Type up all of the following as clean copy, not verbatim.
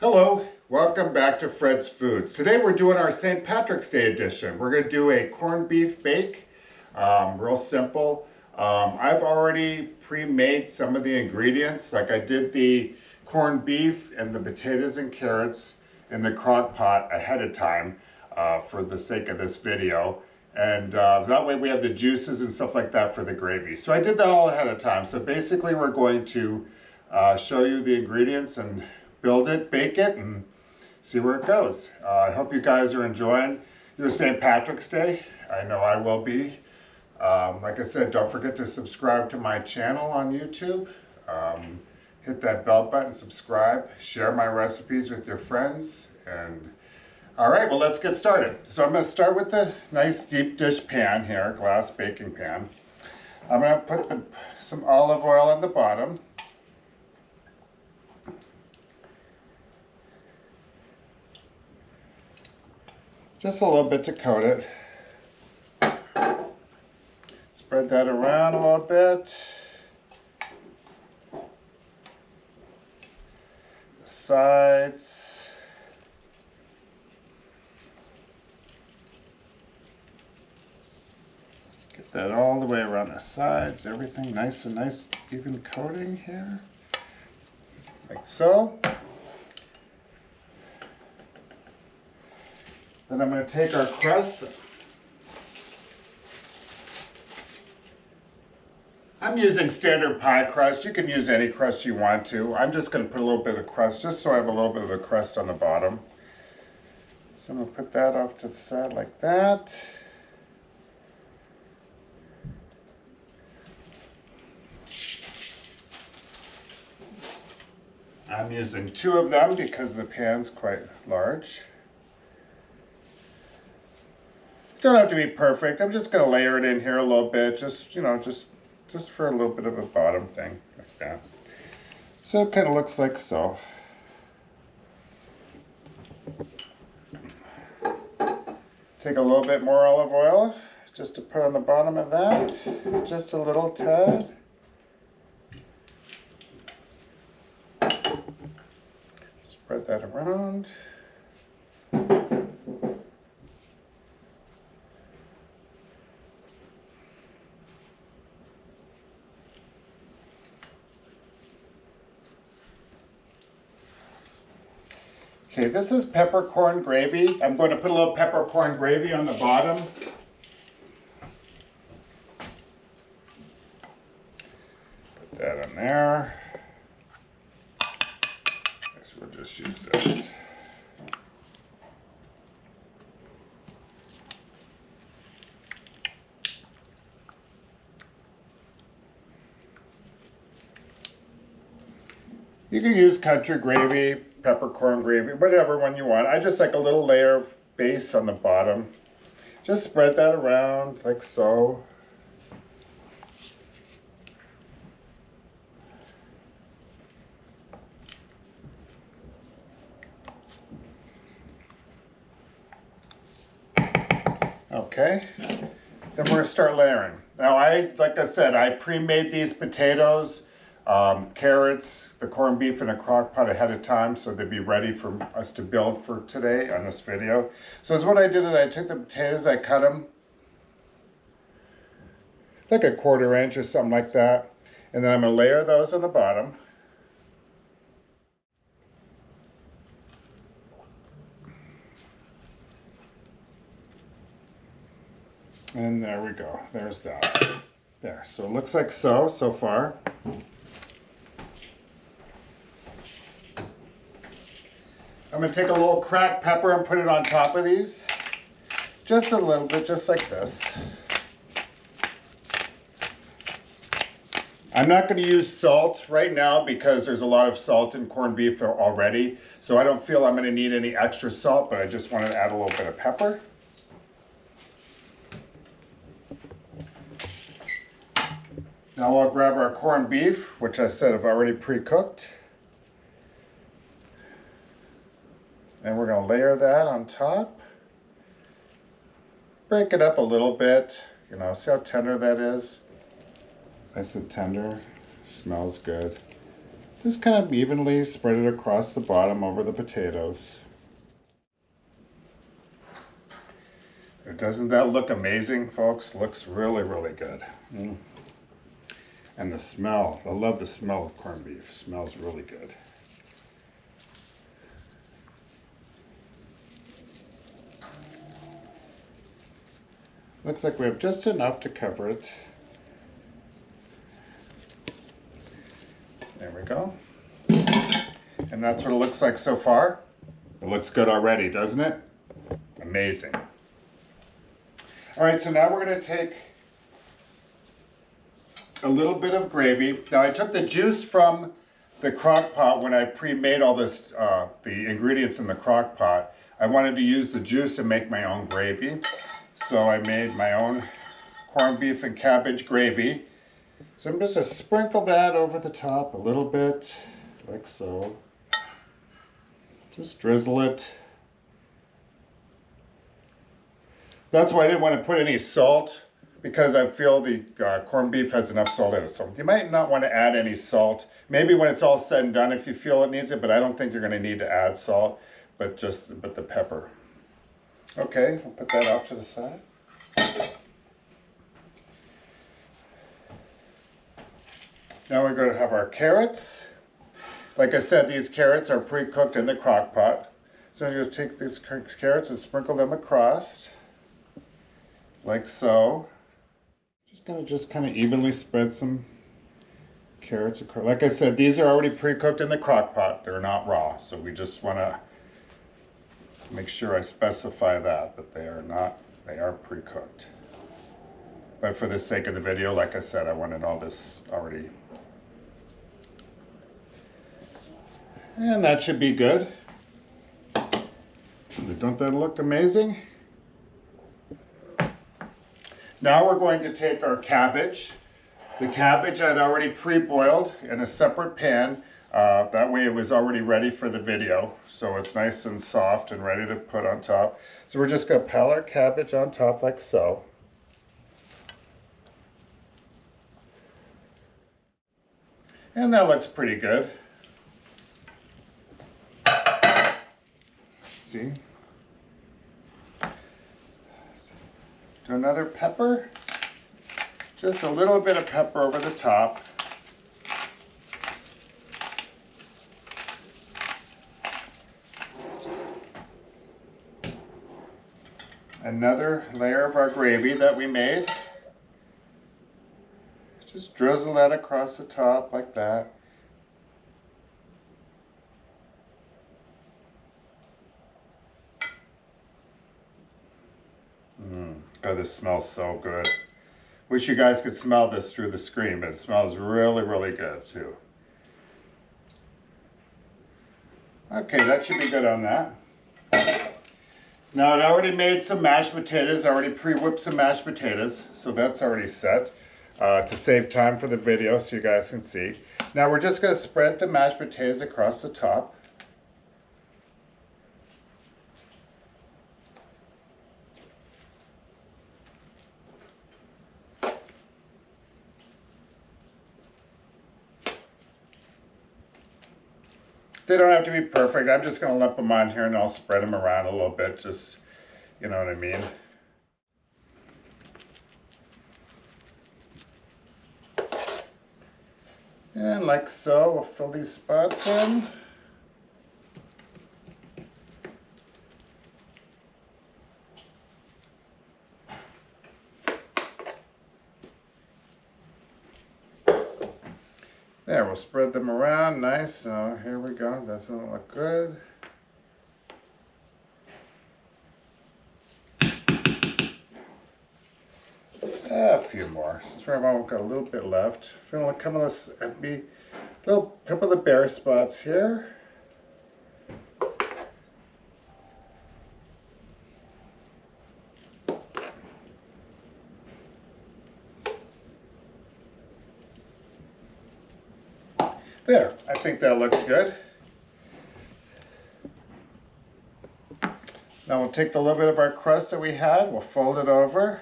Hello, welcome back to Fred's Foods. Today we're doing our St. Patrick's Day edition. We're going to do a corned beef bake, real simple. I've already pre-made some of the ingredients, like I did the corned beef and the potatoes and carrots in the crock pot ahead of time for the sake of this video. And that way we have the juices and stuff like that for the gravy. So I did that all ahead of time. So basically we're going to show you the ingredients and build it, bake it, and see where it goes. I hope you guys are enjoying your St. Patrick's Day. I know I will be. Like I said, don't forget to subscribe to my channel on YouTube. Hit that bell button, subscribe, share my recipes with your friends. And all right, well, let's get started. So I'm going to start with the nice deep dish pan here, glass baking pan. I'm going to put some olive oil on the bottom. Just a little bit to coat it. Spread that around a little bit. The sides. Get that all the way around the sides. Everything nice, even coating here. Like so. Then I'm going to take our crust. I'm using standard pie crust. You can use any crust you want to. I'm just going to put a little bit of crust just so I have a little bit of the crust on the bottom. So I'm going to put that off to the side like that. I'm using 2 of them because the pan's quite large. Don't have to be perfect. I'm just going to layer it in here a little bit, just for a little bit of a bottom thing like that. So it kind of looks like so. Take a little bit more olive oil just to put on the bottom of that. Just a little tad. Spread that around. Okay, this is peppercorn gravy. I'm going to put a little peppercorn gravy on the bottom. Put that in there. Guess we'll just use this. You can use country gravy, peppercorn gravy, whatever one you want. I just like a little layer of base on the bottom. Just spread that around like so. Okay, then we're gonna start layering. Now like I said, I pre-made these potatoes, carrots, the corned beef in a crock pot ahead of time so they'd be ready for us to build for today on this video. So what I did is I took the potatoes, I cut them like a 1/4 inch or something like that, and then I'm going to layer those on the bottom. And there we go, there's that. There, so it looks like so far. I'm going to take a little cracked pepper and put it on top of these. Just a little bit, just like this. I'm not going to use salt right now because there's a lot of salt in corned beef already. So I don't feel I'm going to need any extra salt, but I just wanted to add a little bit of pepper. Now I'll grab our corned beef, which I said I've already pre-cooked. And we're going to layer that on top. Break it up a little bit. See how tender that is? Nice and tender. Smells good. Just kind of evenly spread it across the bottom over the potatoes. Doesn't that look amazing, folks? Looks really, really good. And the smell, I love the smell of corned beef. It smells really good. Looks like we have just enough to cover it. There we go. And that's what it looks like so far. It looks good already, doesn't it? Amazing. All right, so now we're going to take a little bit of gravy. Now I took the juice from the crock pot when I pre-made all this, the ingredients in the crock pot. I wanted to use the juice and make my own gravy. So I made my own corned beef and cabbage gravy. So I'm just going to sprinkle that over the top a little bit, like so. Just drizzle it. That's why I didn't want to put any salt, because I feel the corned beef has enough salt in it. So you might not want to add any salt. Maybe when it's all said and done if you feel it needs it, but I don't think you're going to need to add salt, but the pepper. Okay, I'll put that off to the side. Now we're going to have our carrots. Like I said, these carrots are pre-cooked in the crock pot. So I'm just take these carrots and sprinkle them across, like so. Just going to kind of evenly spread some carrots across. Like I said, these are already pre-cooked in the crock pot. They're not raw, so we just want to make sure I specify that they are not, they are pre-cooked. But for the sake of the video, like I said, I wanted all this already. And that should be good. Don't that look amazing? Now we're going to take our cabbage. The cabbage I'd already pre-boiled in a separate pan. That way it was already ready for the video. So it's nice and soft and ready to put on top. So we're just going to pile our cabbage on top like so. And that looks pretty good. See? Do another pepper. Just a little bit of pepper over the top. Another layer of our gravy that we made. Just drizzle that across the top like that. Oh, this smells so good. Wish you guys could smell this through the screen, but it smells really, really good too. Okay, that should be good on that. Now I already made some mashed potatoes. I already pre-whipped some mashed potatoes, so that's already set to save time for the video so you guys can see. Now we're just going to spread the mashed potatoes across the top. They don't have to be perfect. I'm just going to lump them on here and I'll spread them around a little bit, just, you know what I mean. And like so, we'll fill these spots in. There, we'll spread them around, nice. So here we go, doesn't look good. A few more, since we've only got a little bit left. Fill a couple of the bare spots here. There, I think that looks good. Now we'll take the little bit of our crust that we had, we'll fold it over.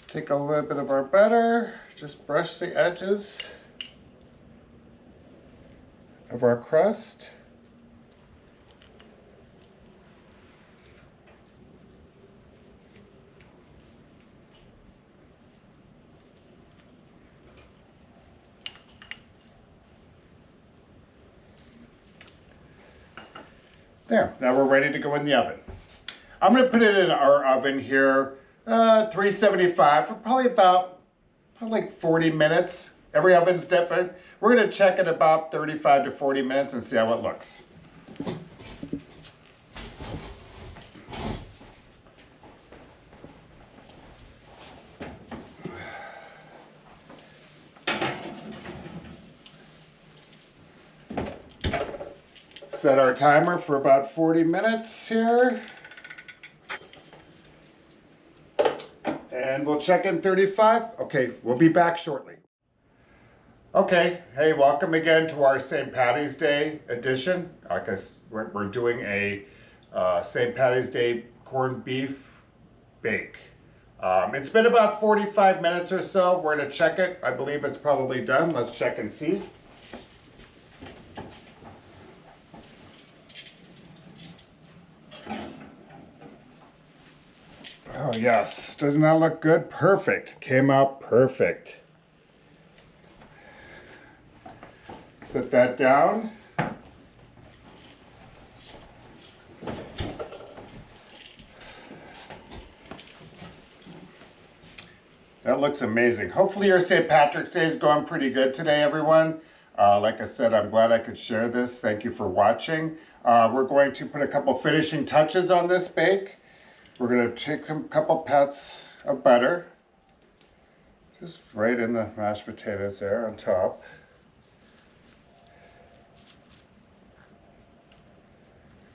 Take a little bit of our butter, just brush the edges of our crust. There, now we're ready to go in the oven. I'm going to put it in our oven here, 375 for probably like 40 minutes. Every oven's different. We're going to check it about 35 to 40 minutes and see how it looks. Set our timer for about 40 minutes here. And we'll check in 35. Okay, we'll be back shortly. Okay, hey, welcome again to our St. Patty's Day edition. Like we're doing a St. Patty's Day corned beef bake. It's been about 45 minutes or so. We're gonna check it. I believe it's probably done. Let's check and see. Oh yes, doesn't that look good? Perfect, came out perfect. Set that down. That looks amazing. Hopefully your St. Patrick's Day is going pretty good today, everyone. Like I said, I'm glad I could share this. Thank you for watching. We're going to put a couple finishing touches on this bake. We're going to take a couple pats of butter, just right in the mashed potatoes there on top.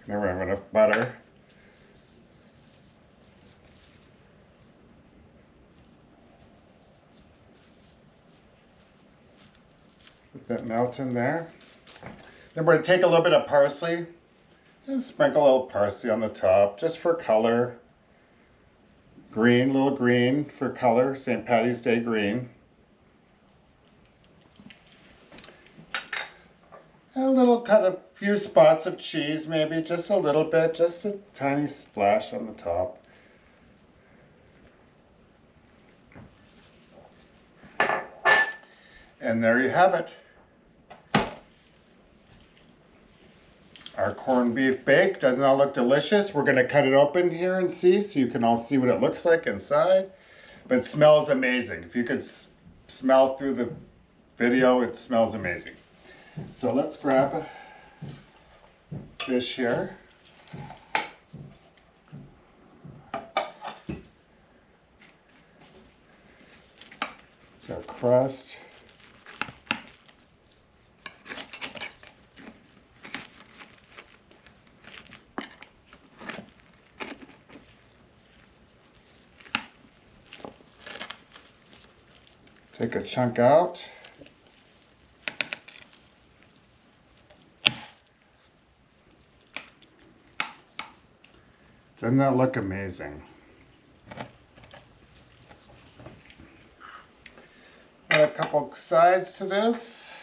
Never have enough butter. Let that melt in there. Then we're going to take a little bit of parsley and sprinkle a little parsley on the top just for color. Green, little green for color, St. Patty's Day green. And a little cut a few spots of cheese, maybe just a little bit, just a tiny splash on the top. And there you have it. Our corned beef bake. Doesn't that look delicious? We're going to cut it open here and see so you can all see what it looks like inside. But it smells amazing. If you could smell through the video, it smells amazing. So let's grab a dish here. So our crust. Take a chunk out. Doesn't that look amazing? Add a couple sides to this.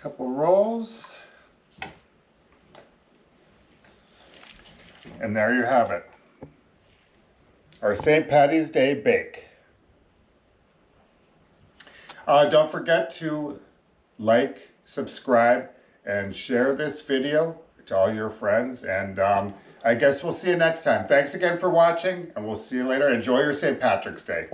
Couple rolls. And there you have it. Our St. Patty's Day bake. Don't forget to like, subscribe, and share this video to all your friends. And I guess we'll see you next time. Thanks again for watching, and we'll see you later. Enjoy your St. Patrick's Day.